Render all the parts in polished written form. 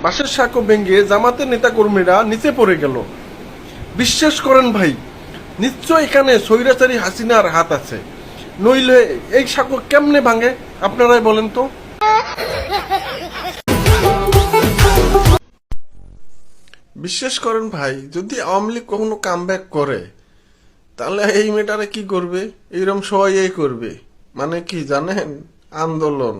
বাঁশের সাঁকো ভেঙে জামাতের নেতাকর্মীরা নিচে পড়ে গেল। বিশ্বাস করেন ভাই, নিশ্চয় এখানে স্বৈরাচারী হাসিনার হাত আছে, নইলে এই সাঁকো কেমনে ভাঙে আপনারাই বলেন তো। বিশ্বাস করেন ভাই, যদি আওয়ামী লীগ কখনো কামব্যাক করে তাহলে এই মেয়েটারে কি করবে, এইরকম সবাই এই করবে, মানে কি জানেন, আন্দোলন।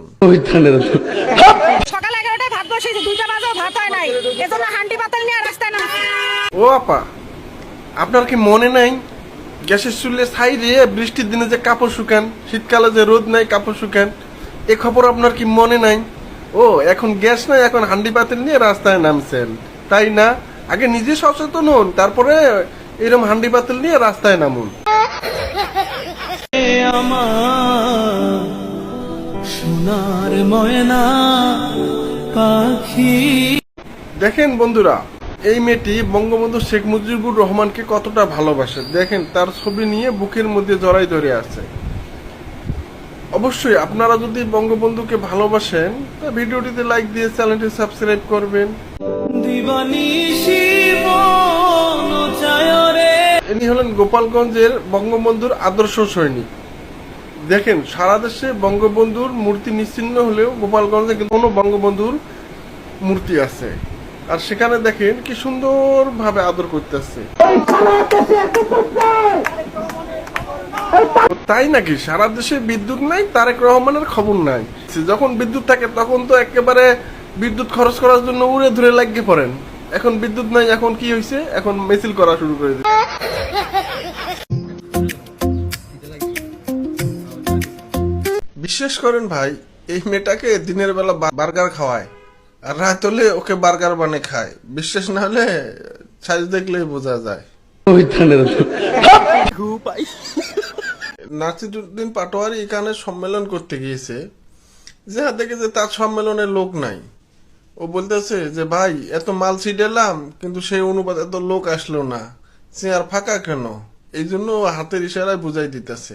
সকাল 11টায় ভাত বসেছে, 2টা বাজেও ভাত হয় নাই, এজন্য হান্ডি পাতাল নিয়ে রাস্তায় নাম। ও আপা, আপনার কি মনে নাই গ্যাসের চুলে ছাই রে বৃষ্টির দিনে যে কাপড় শুকান, শীতকালে যে রোদ নাই কাপড় শুকান, এ খবর আপনার কি মনে নাই? ও এখন গ্যাস নাই, এখন হান্ডি পাতিল নিয়ে রাস্তায় নামছেন, তাই না? আগে নিজে সচেতন হন, তারপরে এরকম হান্ডি পাতিল নিয়ে রাস্তায় নামুন। সোনার ময়না পাখি। দেখেন বন্ধুরা, এই মেয়েটি বঙ্গবন্ধু শেখ মুজিবুর রহমানকে কতটা ভালোবাসে, দেখেন তার ছবি নিয়ে বুকের মধ্যে জড়াই ধরে আছে। অবশ্যই আপনারা যদি বঙ্গবন্ধুকে ভালোবাসেন তা ভিডিওটিতে লাইক দিয়ে চ্যানেলটি সাবস্ক্রাইব করবেন। ইনি হলেন গোপালগঞ্জের বঙ্গবন্ধুর আদর্শ সৈনিক। দেখেন সারা দেশে বঙ্গবন্ধুর মূর্তি নিশ্চিহ্ন হলেও গোপালগঞ্জে কিন্তু কোনো বঙ্গবন্ধুর মূর্তি আছে, আর সেখানে দেখেন কি সুন্দর ভাবে আদর করতেছে। তাই নাকি সারা দেশে বিদ্যুৎ নাই, তারেক রহমানের খবর নাই। যখন বিদ্যুৎ থাকে তখন তো একেবারে বিদ্যুৎ খরচ করার জন্য উড়ে ধরে লাগিয়ে পড়েন, এখন বিদ্যুৎ নাই, এখন কি হয়েছে, এখন মিছিল করা শুরু করে দিচ্ছে। বিশ্বাস করেন ভাই, এই মেয়েটাকে দিনের বেলা বার্গার খাওয়ায় আর রাত হলে ওকে বার্গার বানিয়ে খায়। বিশ্বাস না হলে সাইজ দেখলেই বোঝা যায়। নাসিরউদ্দিন পাটোয়ারি এখানে সম্মেলন করতে গিয়েছে, যা দেখে যে তার সম্মেলনে লোক নাই। ও বলতেছে যে ভাই এত মাল ছিটালাম কিন্তু সেই অনুপাত এত লোক আসলো না, চেয়ার ফাঁকা কেন? এই জন্য হাতের ইশারায় বুঝাই দিতেছে।